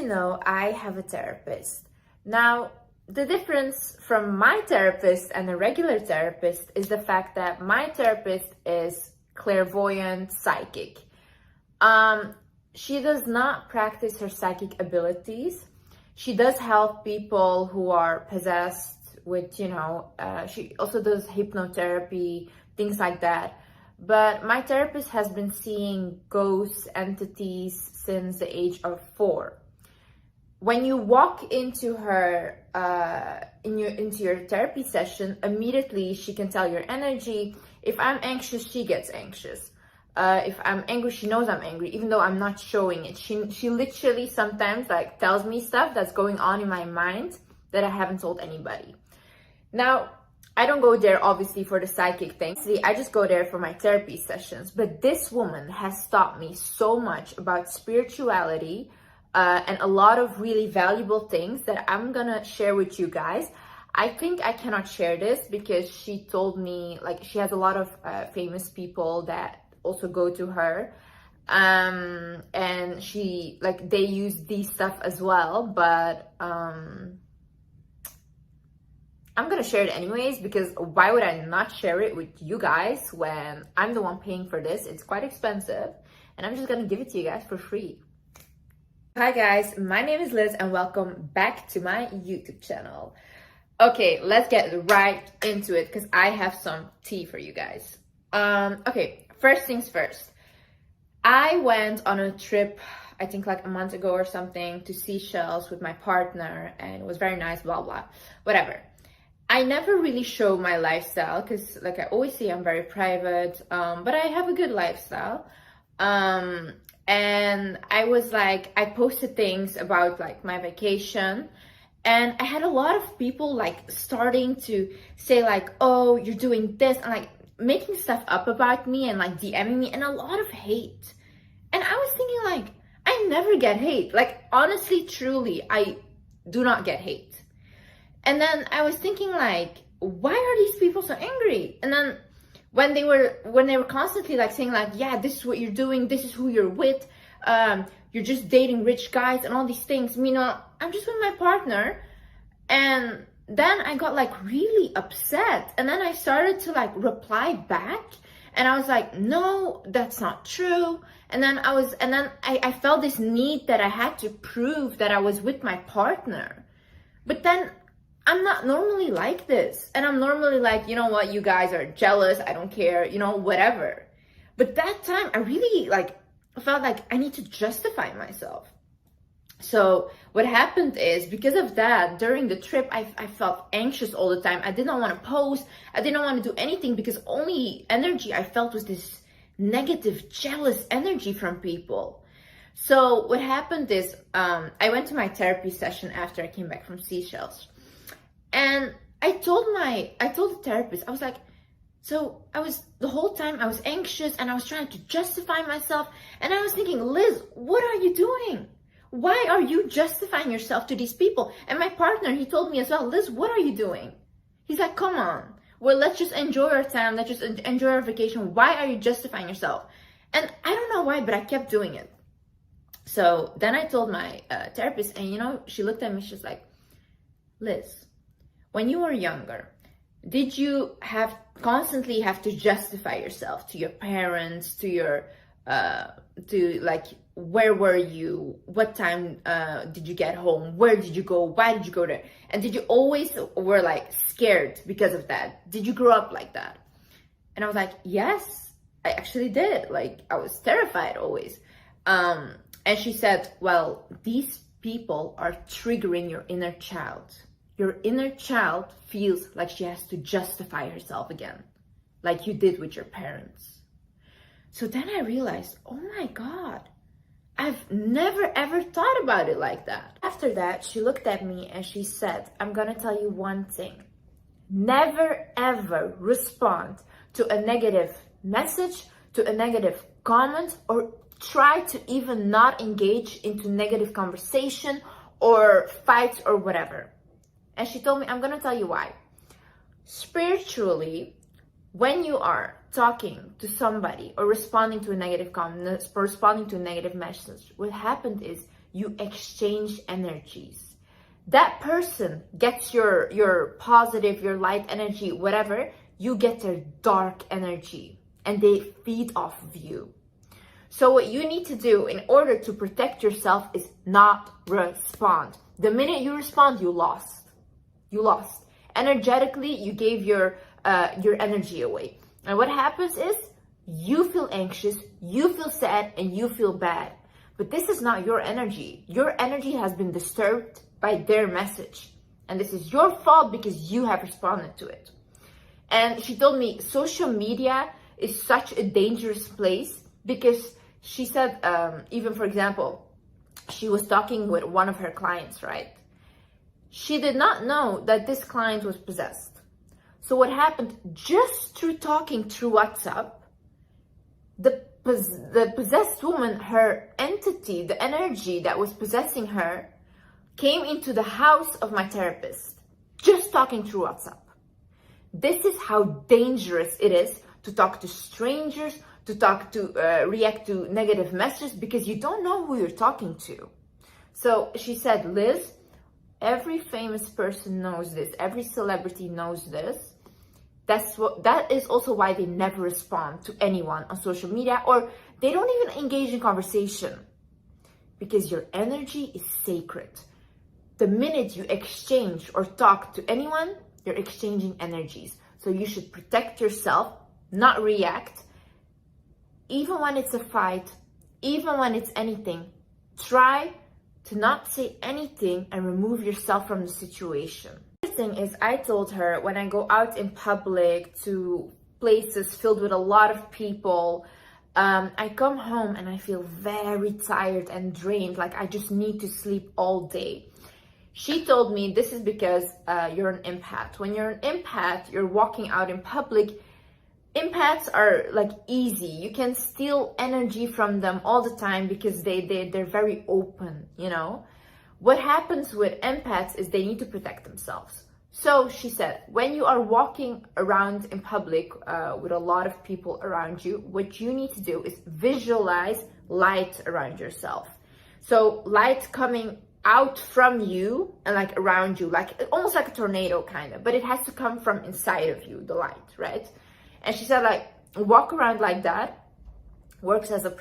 know, I have a therapist. Now, the difference from my therapist and a regular therapist is the fact that my therapist is clairvoyant, psychic. She does not practice her psychic abilities. She does help people who are possessed with, she also does hypnotherapy, things like that. But my therapist has been seeing ghost entities since the age of 4. When you walk into her into your therapy session, immediately she can tell your energy. If I'm anxious, she gets anxious. If I'm angry, she knows I'm angry, even though I'm not showing it. She literally sometimes like tells me stuff that's going on in my mind that I haven't told anybody. Now, I don't go there obviously for the psychic thing. See, I just go there for my therapy sessions. But this woman has taught me so much about spirituality and a lot of really valuable things that I'm gonna share with you guys. I think I cannot share this because she told me, like, she has a lot of famous people that also go to her. And she, like, they use these stuff as well, but I'm gonna share it anyways, because why would I not share it with you guys when I'm the one paying for this? It's quite expensive, and I'm just gonna give it to you guys for free. Hi guys, my name is Liz and welcome back to my YouTube channel. Okay, let's get right into it because I have some tea for you guys. Okay, first things first. I went on a trip, I think like a month ago or something, to Seychelles with my partner, and it was very nice, blah blah, whatever. I never really show my lifestyle because, like I always say, I'm very private, but I have a good lifestyle. And I was like, I posted things about like my vacation, and I had a lot of people like starting to say like, oh, you're doing this, and like making stuff up about me and like DMing me, and a lot of hate. And I was thinking like, I never get hate. Like, honestly, truly, I do not get hate. And then I was thinking like, why are these people so angry? And then when they were constantly like saying like, yeah, this is what you're doing, this is who you're with, you're just dating rich guys and all these things. I'm just with my partner. And then I got like really upset. And then I started to like reply back. And I was like, no, that's not true. And then I felt this need that I had to prove that I was with my partner. But then I'm not normally like this. And I'm normally like, you know what, you guys are jealous, I don't care, whatever. But that time I really like felt like I need to justify myself. So what happened is, because of that, during the trip, I felt anxious all the time. I did not want to post. I did not want to do anything because only energy I felt was this negative, jealous energy from people. So what happened is, I went to my therapy session after I came back from Seychelles. And I told the therapist, I was like, so the whole time I was anxious and I was trying to justify myself. And I was thinking, Liz, what are you doing? Why are you justifying yourself to these people? And my partner, he told me as well, Liz, what are you doing? He's like, come on. Well, let's just enjoy our time. Let's just enjoy our vacation. Why are you justifying yourself? And I don't know why, but I kept doing it. So then I told my therapist, and she looked at me, she's like, Liz, when you were younger, did you constantly have to justify yourself to your parents, to your, to like, where were you? What time did you get home? Where did you go? Why did you go there? And did you always were like scared because of that? Did you grow up like that? And I was like, yes, I actually did. Like, I was terrified always. And she said, well, these people are triggering your inner child. Your inner child feels like she has to justify herself again, like you did with your parents. So then I realized, oh my God, I've never ever thought about it like that. After that, she looked at me and she said, I'm gonna tell you one thing. Never ever respond to a negative message, to a negative comment, or try to even not engage into negative conversation or fights or whatever. And she told me, I'm gonna tell you why. Spiritually, when you are talking to somebody or responding to a negative comment, responding to a negative message, what happened is you exchange energies. That person gets your positive, your light energy, whatever, you get their dark energy, and they feed off of you. So what you need to do in order to protect yourself is not respond. The minute you respond, you lost. You lost. Energetically, you gave your energy away. And what happens is you feel anxious, you feel sad, and you feel bad. But this is not your energy. Your energy has been disturbed by their message. And this is your fault because you have responded to it. And she told me social media is such a dangerous place because she said, even for example, she was talking with one of her clients, right? She did not know that this client was possessed. So what happened, just through talking through WhatsApp, the possessed woman, her entity, the energy that was possessing her, came into the house of my therapist, just talking through WhatsApp. This is how dangerous it is to talk to strangers, to talk to, react to negative messages, because you don't know who you're talking to. So she said, Liz, every famous person knows this. Every celebrity knows this. That is also why they never respond to anyone on social media, or they don't even engage in conversation, because your energy is sacred. The minute you exchange or talk to anyone, you're exchanging energies. So you should protect yourself, not react. Even when it's a fight, even when it's anything, try to not say anything and remove yourself from the situation. The thing is, I told her when I go out in public to places filled with a lot of people, I come home and I feel very tired and drained, like I just need to sleep all day. She told me this is because you're an empath. When you're an empath, you're walking out in public. Empaths are like easy. You can steal energy from them all the time because they're very open, you know. What happens with empaths is they need to protect themselves. So she said, when you are walking around in public with a lot of people around you, what you need to do is visualize light around yourself. So light coming out from you and like around you, like almost like a tornado kind of, but it has to come from inside of you, the light, right? And she said, like, walk around like that, works as a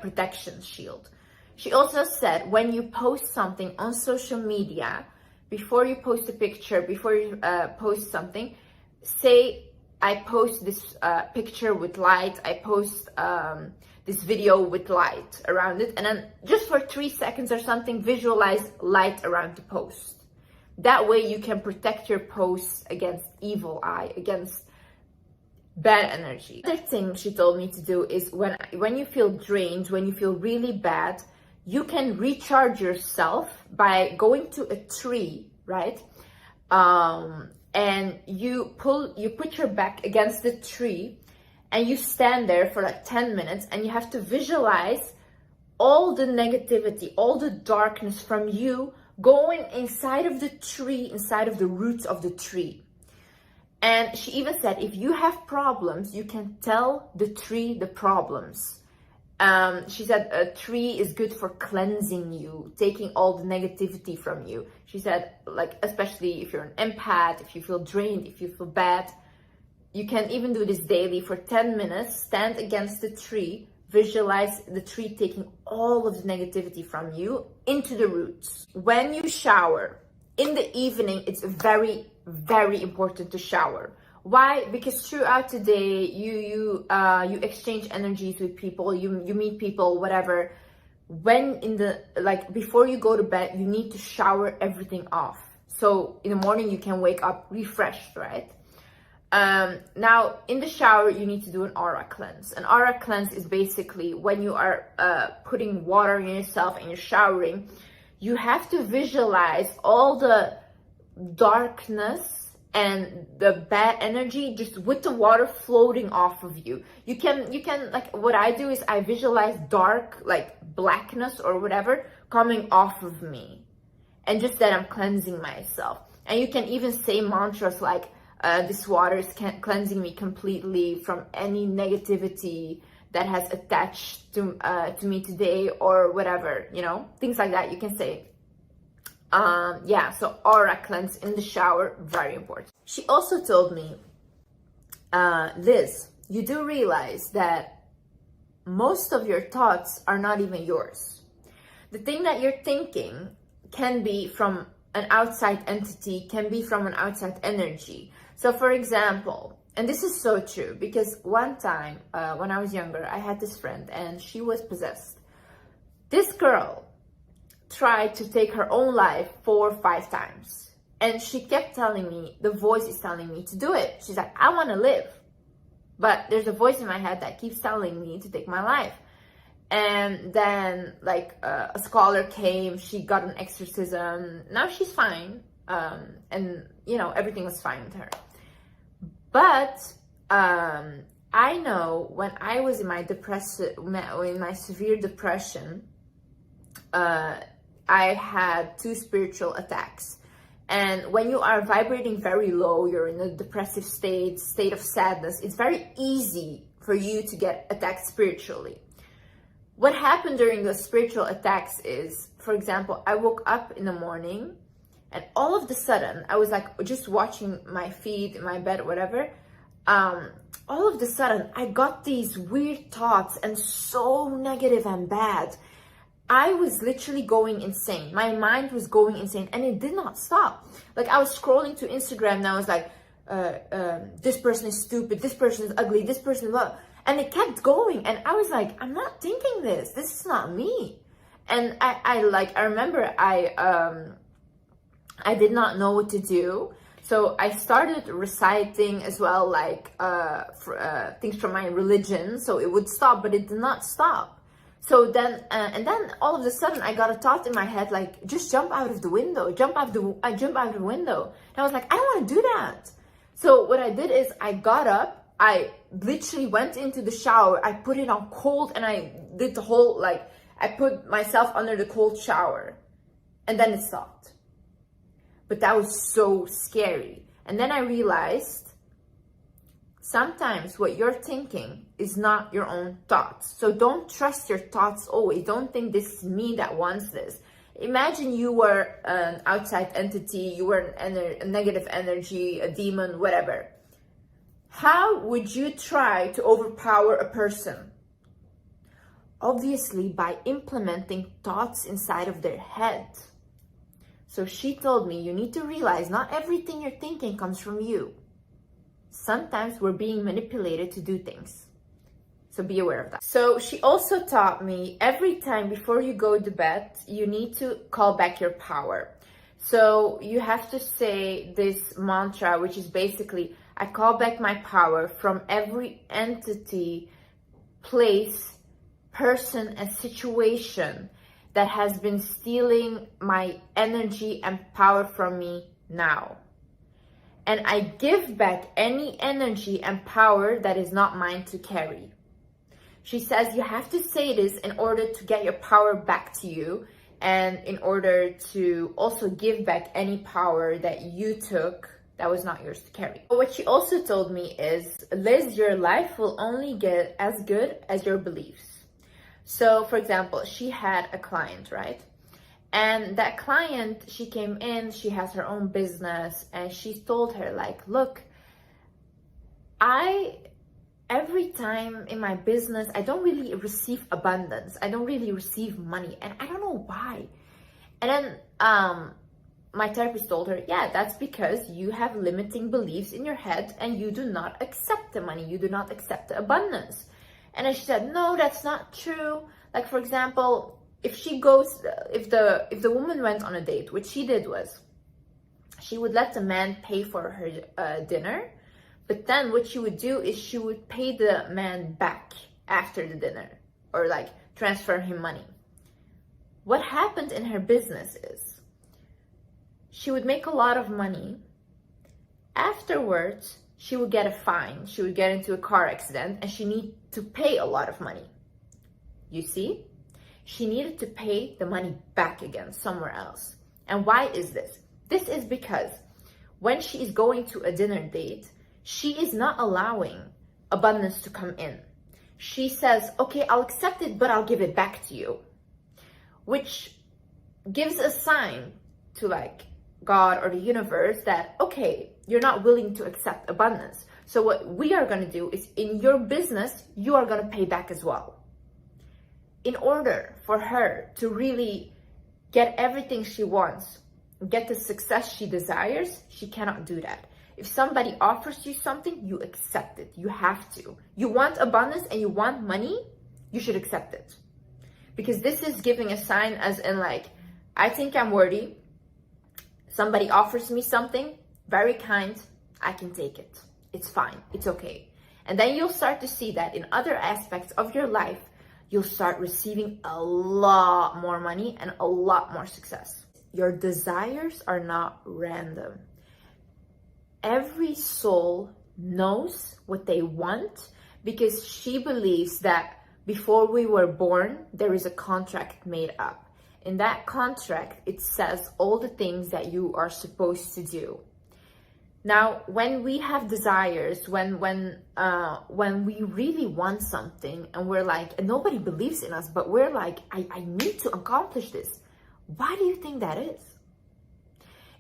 protection shield. She also said, when you post something on social media, before you post a picture, before you post something, say, I post this picture with light, I post this video with light around it, and then just for 3 seconds or something, visualize light around the post. That way you can protect your posts against evil eye, against bad energy. Another thing she told me to do is when you feel drained, when you feel really bad, you can recharge yourself by going to a tree, right? And you put your back against the tree and you stand there for like 10 minutes and you have to visualize all the negativity, all the darkness from you going inside of the tree, inside of the roots of the tree. And she even said, if you have problems, you can tell the tree the problems. She said a tree is good for cleansing you, taking all the negativity from you. She said, like, especially if you're an empath, if you feel drained, if you feel bad, you can even do this daily for 10 minutes, stand against the tree, visualize the tree taking all of the negativity from you into the roots. When you shower in the evening, it's very, very important to shower. Why? Because throughout the day, you exchange energies with people, you meet people, whatever. When before you go to bed, you need to shower everything off. So in the morning, you can wake up refreshed, right? Now in the shower, you need to do an aura cleanse. An aura cleanse is basically when you are putting water in yourself and you're showering, you have to visualize all the darkness and the bad energy just with the water floating off of you. You can like, what I do is I visualize dark, like blackness or whatever coming off of me, and just that I'm cleansing myself. And you can even say mantras like this water is cleansing me completely from any negativity that has attached to me today, or whatever, things like that you can say. Yeah, so aura cleanse in the shower, very important. She also told me, Liz, you do realize that most of your thoughts are not even yours. The thing that you're thinking can be from an outside entity, can be from an outside energy. So for example, and this is so true, because one time when I was younger, I had this friend and she was possessed. This girl tried to take her own life 4 or 5 times. And she kept telling me, the voice is telling me to do it. She's like, I want to live. But there's a voice in my head that keeps telling me to take my life. And then like a scholar came, she got an exorcism. Now she's fine. And everything was fine with her. But I know when I was in my severe depression, I had 2 spiritual attacks. And when you are vibrating very low, you're in a depressive state of sadness, it's very easy for you to get attacked spiritually. What happened during those spiritual attacks is, for example, I woke up in the morning and all of a sudden, I was like just watching my feed in my bed, whatever. All of a sudden, I got these weird thoughts and so negative and bad. I was literally going insane. My mind was going insane and it did not stop. Like I was scrolling to Instagram and I was like, this person is stupid, this person is ugly, this person is blah. And it kept going. And I was like, I'm not thinking this. This is not me. And I remember I did not know what to do. So I started reciting as well, like things from my religion. So it would stop, but it did not stop. So then, and then all of a sudden I got a thought in my head, like, just jump out of the window, I jump out of the window. And I was like, I don't want to do that. So what I did is I got up, I literally went into the shower, I put it on cold and I did the whole, like, I put myself under the cold shower and then it stopped. But that was so scary. And then I realized sometimes what you're thinking is not your own thoughts. So don't trust your thoughts always. Don't think this is me that wants this. Imagine you were an outside entity, you were a negative energy, a demon, whatever. How would you try to overpower a person? Obviously, by implementing thoughts inside of their head. So she told me, you need to realize not everything you're thinking comes from you. Sometimes we're being manipulated to do things. So be aware of that. So she also taught me every time before you go to bed, you need to call back your power. So you have to say this mantra, which is basically, I call back my power from every entity, place, person, and situation that has been stealing my energy and power from me now. And I give back any energy and power that is not mine to carry. She says you have to say this in order to get your power back to you and in order to also give back any power that you took that was not yours to carry. What she also told me is, Liz, your life will only get as good as your beliefs. So for example, she had a client, right? And that client, she came in, she has her own business, and she told her, like, look, every time in my business, I don't really receive abundance. I don't really receive money, and I don't know why. And then my therapist told her, yeah, that's because you have limiting beliefs in your head and you do not accept the money. You do not accept the abundance. And then she said, no, that's not true. Like, for example, if the woman went on a date, what she did was she would let the man pay for her dinner, but then what she would do is she would pay the man back after the dinner, or like transfer him money. What happened in her business is she would make a lot of money. Afterwards, she would get a fine. She would get into a car accident and she needed to pay a lot of money. You see? She needed to pay the money back again somewhere else. And why is this? This is because when she is going to a dinner date, she is not allowing abundance to come in. she says, okay, I'll accept it, but I'll give it back to you, which gives a sign to like God or the universe that, okay, you're not willing to accept abundance. So what we are going to do is, in your business, you are going to pay back as well. In order for her to really get everything she wants, get the success she desires, she cannot do that. If somebody offers you something, you accept it. You have to. You want abundance and you want money, you should accept it. Because this is giving a sign as in like, I think I'm worthy. Somebody offers me something, very kind, I can take it. It's fine, it's okay. And then you'll start to see that in other aspects of your life, you'll start receiving a lot more money and a lot more success. Your desires are not random. Every soul knows what they want because she believes that before we were born, there is a contract made up. In that contract, it says all the things that you are supposed to do. Now, when we have desires, when we really want something and we're like, and nobody believes in us, but we're like, I need to accomplish this. Why do you think that is?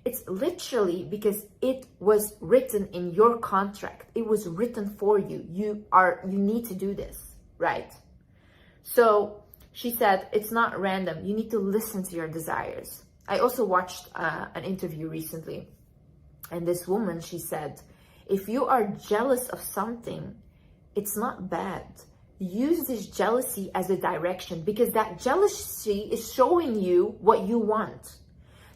It's literally because it was written in your contract. It was written for you. You need to do this, right? So she said, it's not random. You need to listen to your desires. I also watched an interview recently. And this woman, she said, if you are jealous of something, it's not bad. Use this jealousy as a direction, because that jealousy is showing you what you want.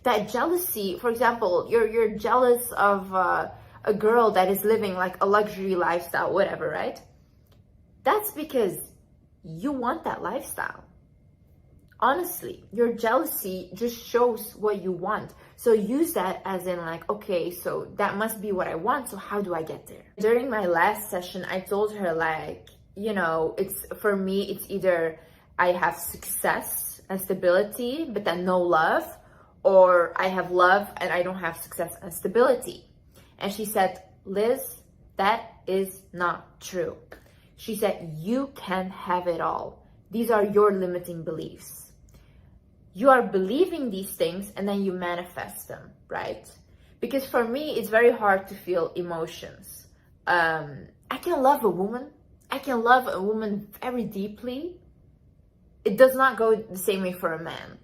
That jealousy, for example, you're jealous of a girl that is living like a luxury lifestyle, whatever, right? That's because you want that lifestyle. Honestly, your jealousy just shows what you want. So use that as in like, okay, so that must be what I want. So how do I get there? During my last session, I told her like, you know, it's for me, it's either I have success and stability, but then no love, or I have love and I don't have success and stability. And she said, Liz, that is not true. She said, you can have it all. These are your limiting beliefs. You are believing these things and then you manifest them, right? Because for me, it's very hard to feel emotions. I can love a woman. I can love a woman very deeply. It does not go the same way for a man.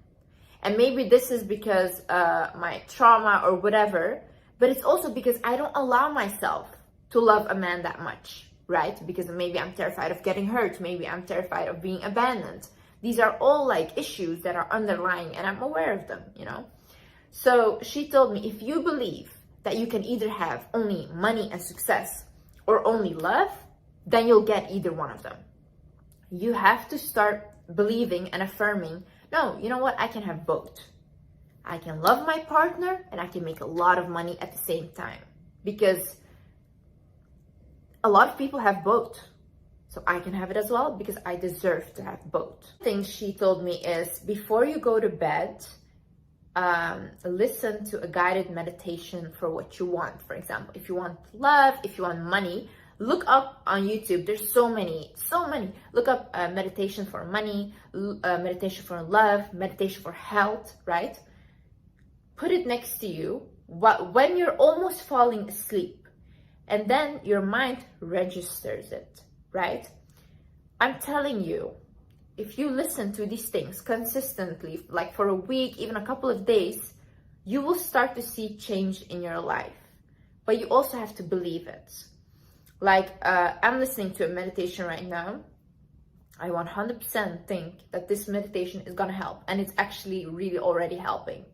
And maybe this is because my trauma or whatever, but it's also because I don't allow myself to love a man that much, right? Because maybe I'm terrified of getting hurt. Maybe I'm terrified of being abandoned. These are all like issues that are underlying and I'm aware of them, you know? So she told me, if you believe that you can either have only money and success or only love, then you'll get either one of them. You have to start believing and affirming, no, you know what? I can have both. I can love my partner and I can make a lot of money at the same time, because a lot of people have both. So I can have it as well because I deserve to have both. The thing she told me is, before you go to bed, listen to a guided meditation for what you want. For example, if you want love, if you want money, look up on YouTube. There's so many. Look up meditation for money, meditation for love, meditation for health, right? Put it next to you when you're almost falling asleep, and then your mind registers it, right? I'm telling you, if you listen to these things consistently, like for a week, even a couple of days, you will start to see change in your life. But you also have to believe it. Like, I'm listening to a meditation right now. I 100% think that this meditation is gonna help, and it's actually really already helping.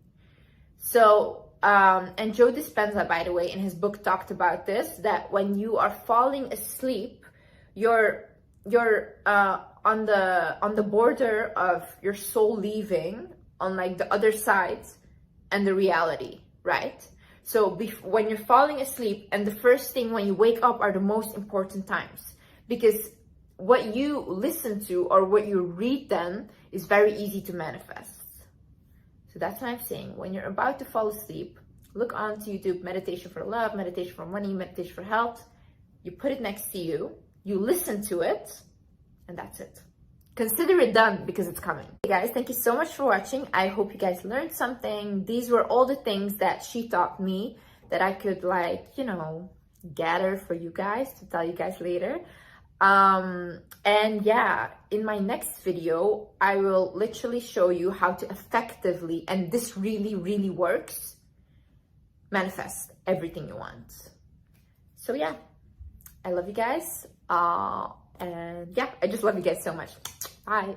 So, and Joe Dispenza, by the way, in his book talked about this, that when you are falling asleep, you're on the border of your soul leaving, on like the other side, and the reality, right? So when you're falling asleep, and the first thing when you wake up are the most important times, because what you listen to or what you read then is very easy to manifest. So that's what I'm saying. When you're about to fall asleep, look onto YouTube, meditation for love, meditation for money, meditation for health. You put it next to you, you listen to it, And that's it. Consider it done because it's coming. Hey guys, thank you so much for watching. I hope you guys learned something. These were all the things that she taught me that I could, like, you know, gather for you guys to tell you guys later. And yeah, in my next video, I will literally show you how to effectively, and this really, really works, manifest everything you want. So yeah, I love you guys. And yeah, I just love you guys so much. Bye.